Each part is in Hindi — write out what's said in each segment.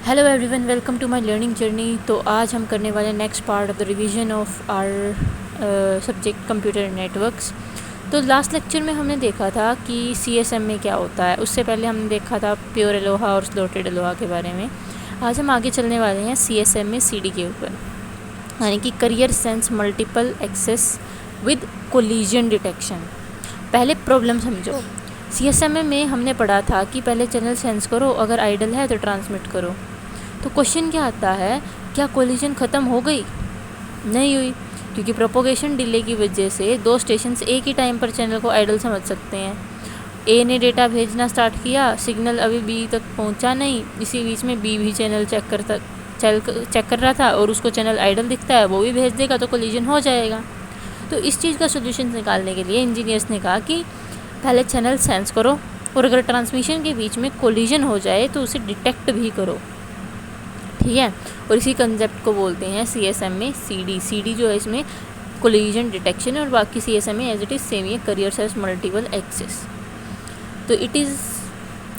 Hello everyone, welcome to my learning journey. तो आज हम करने वाले next part of the revision of our subject computer networks. तो लास्ट लेक्चर में हमने देखा था कि सीएसएम में क्या होता है। उससे पहले हमने देखा था प्योर अलोहा और स्लॉटेड अलोहा के बारे में। आज हम आगे चलने वाले हैं सीएसएम में सीडी के ऊपर, यानी कि carrier sense multiple access with collision detection. पहले प्रॉब्लम समझो। सीएसएम में हमने पढ़ा था कि पहले चैनल सेंस करो, अगर आइडल है तो ट्रांसमिट करो। तो क्वेश्चन क्या आता है, क्या कोलिजन ख़त्म हो गई? नहीं हुई, क्योंकि प्रोपोगेशन डिले की वजह से दो स्टेशंस एक ही टाइम पर चैनल को आइडल समझ सकते हैं। ए ने डेटा भेजना स्टार्ट किया, सिग्नल अभी बी तक पहुंचा नहीं, इसी बीच में बी भी चैनल चेक कर रहा था और उसको चैनल आइडल दिखता है, वो भी भेज देगा तो कोलिजन हो जाएगा। तो इस चीज़ का सोल्यूशन निकालने के लिए इंजीनियर्स ने कहा कि पहले चैनल सेंस करो और अगर ट्रांसमिशन के बीच में कोलिजन हो जाए तो उसे डिटेक्ट भी करो, ठीक है। और इसी कंसेप्ट को बोलते हैं सीएसएम में सीडी जो है इसमें कोलिजन डिटेक्शन है, और बाकी सीएसएम में एज इट इज़ सेम ही करियर सेंस मल्टीपल एक्सेस। तो it is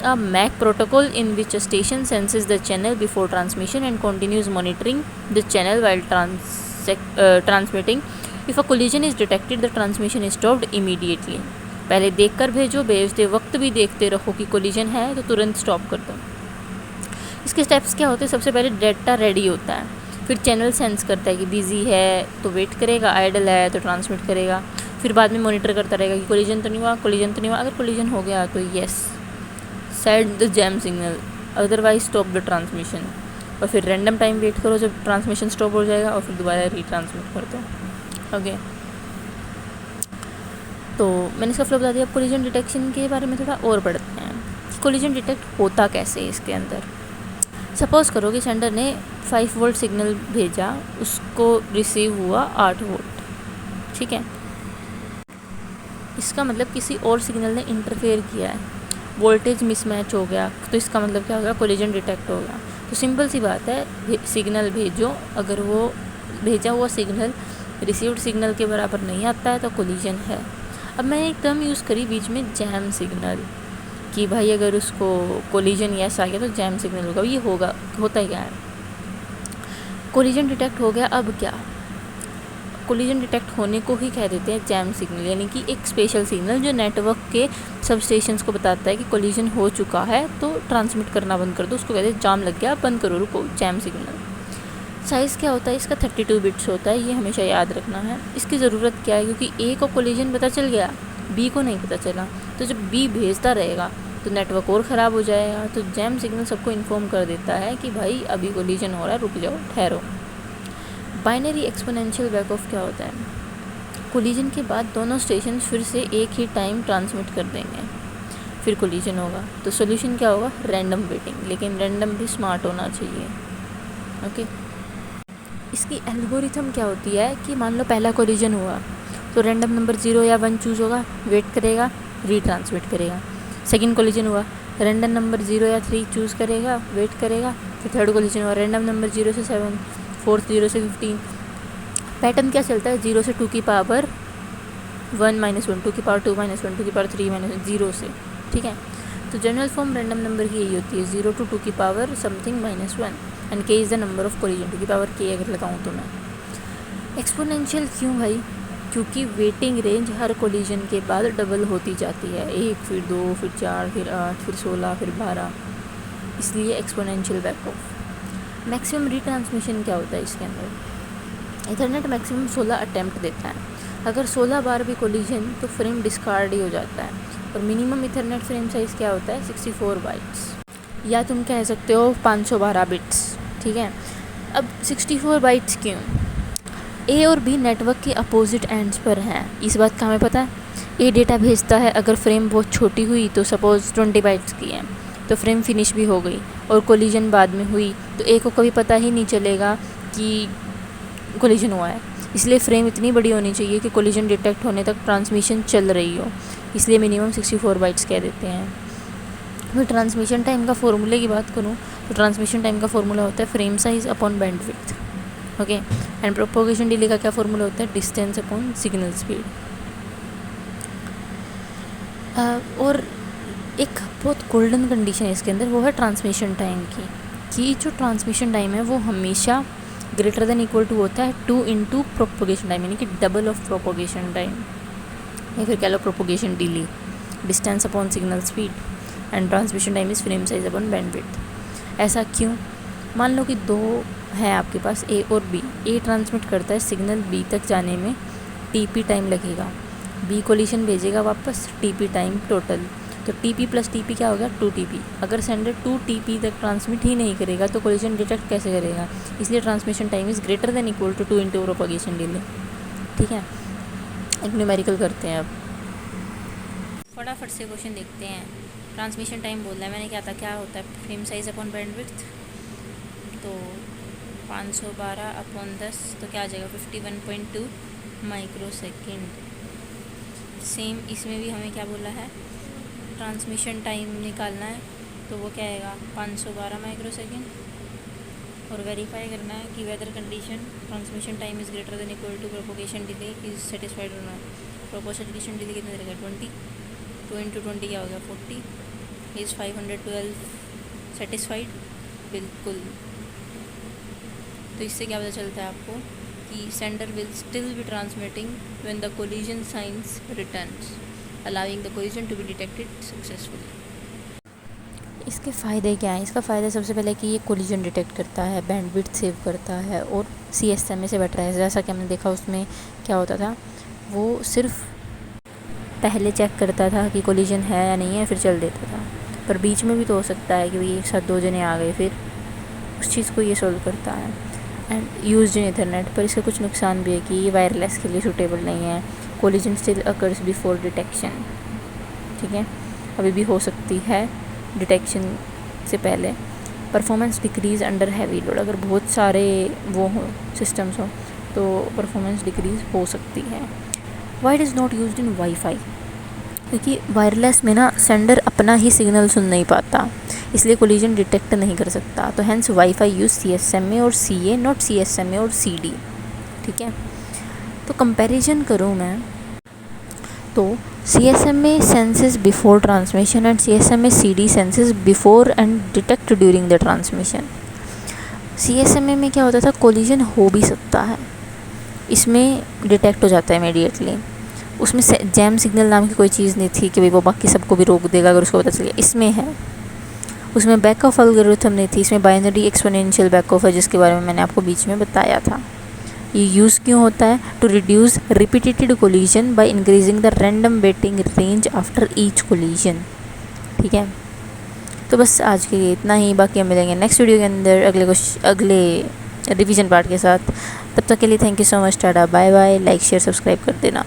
a MAC protocol in which a station senses the channel before transmission and continues monitoring the channel while transmitting. If a collision is detected, the transmission is stopped immediately. पहले देखकर भेजते वक्त भी देखते रहो कि कोलिजन है तो तुरंत स्टॉप कर दो। इसके स्टेप्स क्या होते हैं? सबसे पहले डेटा रेडी होता है, फिर चैनल सेंस करता है कि बिजी है तो वेट करेगा, आइडल है तो ट्रांसमिट करेगा, फिर बाद में मॉनिटर करता रहेगा कि कोलिजन तो नहीं हुआ। अगर कोलिजन हो गया तो yes, set the jam signal, otherwise stop the transmission. और फिर रैंडम टाइम वेट करो जब ट्रांसमिशन स्टॉप हो जाएगा और फिर दोबारा रीट्रांसमिट कर दो। ओके, तो मैंने इसका फ्लो बता दिया। अब कोलिजन डिटेक्शन के बारे में थोड़ा और पढ़ते हैं। कोलिजन डिटेक्ट होता कैसे है इसके अंदर। सपोज़ करो कि सेंडर ने 5 वोल्ट सिग्नल भेजा, उसको रिसीव हुआ 8 वोल्ट, ठीक है। इसका मतलब किसी और सिग्नल ने इंटरफेयर किया है, वोल्टेज मिसमैच हो गया, तो इसका मतलब क्या होगा? कोलिजन डिटेक्ट होगा। तो सिंपल सी बात है, सिग्नल भेजो, अगर वो भेजा हुआ सिग्नल रिसीव्ड सिग्नल के बराबर नहीं आता है तो कोलिजन है। अब मैंने एक टर्म यूज़ करी बीच में, जैम सिग्नल, कि भाई अगर उसको कोलिजन यस आ गया तो जैम सिग्नल होगा। ये होता ही क्या है, कोलिजन डिटेक्ट हो गया। अब क्या, कोलिजन डिटेक्ट होने को ही कह देते हैं जैम सिग्नल, यानी कि एक स्पेशल सिग्नल जो नेटवर्क के सब स्टेशंस को बताता है कि कोलिजन हो चुका है तो ट्रांसमिट करना बंद कर दो। उसको कहते हैं जाम लग गया, बंद करो, रुको, जैम सिग्नल। साइज़ क्या होता है इसका? 32 बिट्स होता है, ये हमेशा याद रखना है। इसकी ज़रूरत क्या है? क्योंकि ए को कोलिजन पता चल गया, बी को नहीं पता चला, तो जब बी भेजता रहेगा तो नेटवर्क और ख़राब हो जाएगा। तो जैम सिग्नल सबको इन्फॉर्म कर देता है कि भाई अभी कोलिजन हो रहा है, रुक जाओ, ठहरो। बाइनरी एक्सपोनेंशियल बैक ऑफ क्या होता है? कोलिजन के बाद दोनों स्टेशन फिर से एक ही टाइम ट्रांसमिट कर देंगे, फिर कोलिजन होगा। तो सोल्यूशन क्या होगा? रैंडम वेटिंग, लेकिन रैंडम भी स्मार्ट होना चाहिए। ओके, इसकी एल्गोरिथम क्या होती है कि मान लो पहला कोलिजन हुआ तो रैंडम नंबर 0 या 1 चूज़ होगा, वेट करेगा, रीट्रांसमिट करेगा। सेकंड कोलिजन हुआ, रैंडम नंबर 0 या 3 चूज़ करेगा, वेट करेगा। फिर थर्ड कोलिजन हुआ, रैंडम नंबर 0 से 7, फोर्थ 0 से 15। पैटर्न क्या चलता है? 0 से 2 की पावर 1 - 1, 2 की पावर 2 - 1, 2 की पावर 3 - 0 से, ठीक है। तो जनरल फॉर्म रैंडम नंबर की यही होती है, 0 to 2 की पावर समथिंग -1 एंड के is the number of collision, 2 की पावर k अगर लगाऊँ तो मैं। एक्सपोनेंशियल क्यों भाई? क्योंकि वेटिंग रेंज हर कोलिजन के बाद डबल होती जाती है, 1, फिर 2, फिर 4, फिर 8, फिर 16, फिर 12, इसलिए exponential back of. Maximum retransmission क्या होता है इसके अंदर? इथरनेट मैक्सिमम 16 अटैम्प्ट देता है, अगर 16 बार भी कोलिजन तो फ्रेम डिस्कार्ड ही हो जाता है। और मिनिमम इथरनेट फ्रेम साइज़ क्या होता है? 64 बाइट्स, या तुम कह सकते हो 512 बिट्स, ठीक है। अब 64 बाइट्स क्यों? ए और बी नेटवर्क के अपोजिट एंड्स पर हैं, इस बात का हमें पता है। ए डेटा भेजता है, अगर फ्रेम बहुत छोटी हुई तो सपोज़ 20 बाइट्स की है तो फ्रेम फिनिश भी हो गई, और कोलिजन बाद में हुई तो ए को कभी पता ही नहीं चलेगा कि कोलिजन हुआ है। इसलिए फ्रेम इतनी बड़ी होनी चाहिए कि कोलिजन डिटेक्ट होने तक ट्रांसमिशन चल रही हो, इसलिए मिनिमम 64 बाइट्स कह देते हैं। मैं ट्रांसमिशन टाइम का फॉर्मूले की बात करूँ तो ट्रांसमिशन टाइम का फॉर्मूला होता है frame size upon bandwidth, okay. And propagation delay का क्या फॉर्मूला होता है? Distance upon signal speed. और एक बहुत गोल्डन कंडीशन है इसके अंदर, वो है ट्रांसमिशन टाइम की, कि जो ट्रांसमिशन टाइम है वो हमेशा ग्रेटर देन इक्वल टू होता है 2 इंटू प्रोपोगेशन टाइम, यानी कि डबल ऑफ प्रोपोगेशन टाइम, या फिर कह लो propagation delay, distance upon signal speed and transmission time is frame size upon bandwidth. ऐसा क्यों? मान लो कि दो है आपके पास, ए और बी। ए ट्रांसमिट करता है सिग्नल बी तक जाने में टीपी टाइम लगेगा, बी कोलिशन भेजेगा वापस, टीपी टाइम टोटल। तो टीपी प्लस टीपी क्या होगा? 2 TP। अगर सेंडर 2 TP तक ट्रांसमिट ही नहीं करेगा तो कोलिशन डिटेक्ट कैसे करेगा? इसलिए transmission time is greater than equal to 2 into propagation delay. ठीक है, एक न्यूमेरिकल करते हैं अब, फटाफट से क्वेश्चन देखते हैं। ट्रांसमिशन टाइम बोल रहा है, मैंने क्या होता है? फ्रेम साइज अपॉन बैंडविड्थ, तो 512 अपॉन 10, तो क्या आ जाएगा? 51.2 माइक्रो सेकेंड। सेम इसमें भी हमें क्या बोला है? ट्रांसमिशन टाइम निकालना है, तो वो क्या आएगा? 512 माइक्रो सेकेंड। और वेरीफाई करना है कि whether condition transmission time is greater than equal to propagation delay is satisfied और नॉट। प्रोपोगेशन डिले कितना रहेगा? 20, 2 इंटू 20 क्या होगा? 40 इज़ 512 सेटिस्फाइड। बिल्कुल। तो इससे क्या पता चलता है आपको कि sender will still be transmitting when the collision science returns, allowing the collision to be detected successfully. इसके फ़ायदे क्या हैं? इसका फ़ायदा सबसे पहले कि ये कोलिजन डिटेक्ट करता है, बैंडविड्थ सेव करता है और CSMA से बेटर है। जैसा कि हमने देखा उसमें क्या होता था, वो सिर्फ पहले चेक करता था कि कोलिजन है या नहीं है, फिर चल देता था। पर बीच में भी तो हो सकता है कि भाई एक साथ 2 जने आ गए, फिर उस चीज़ को ये सोल्व करता है। एंड यूज्ड इन इथरनेट, पर इसके कुछ नुकसान भी है कि ये वायरलेस के लिए सूटेबल नहीं है। Collision still occurs before detection. ठीक है, अभी भी हो सकती है डिटेक्शन से पहले। Performance decrease under heavy load, अगर बहुत सारे वो हों सिस्टम्स हों तो परफॉर्मेंस डिक्रीज हो सकती है। Why it is not used in wifi? क्योंकि वायरलेस में ना सेंडर अपना ही सिग्नल सुन नहीं पाता, इसलिए कोलिजन डिटेक्ट नहीं कर सकता। तो हैंस वाईफाई यूज CSMA और CA, नॉट CSMA और CD। ठीक है, तो कंपैरिजन करूँ मैं तो CSMA senses before transmission and CSMA CD senses before and detect during the transmission। CSMA में क्या होता था? कोलिजन हो भी सकता है, इसमें डिटेक्ट हो जाता है इमीडिएटली। उसमें जैम सिग्नल नाम की कोई चीज़ नहीं थी कि भाई वो बाकी सबको भी रोक देगा अगर उसको पता चल गया। इसमें है। उसमें बैक ऑफ एल्गोरिथम नहीं थी, इसमें बाइनरी एक्सपोनेंशियल बैक ऑफ है, जिसके बारे में मैंने आपको बीच में बताया था। ये यूज़ क्यों होता है? To reduce repeated collision by increasing the random waiting range after each collision. ठीक है, तो बस आज के लिए इतना ही। बाकी हम मिलेंगे नेक्स्ट वीडियो के अंदर अगले रिवीजन पार्ट के साथ। तब तक के लिए thank you so much, tata bye bye. Like share subscribe कर देना।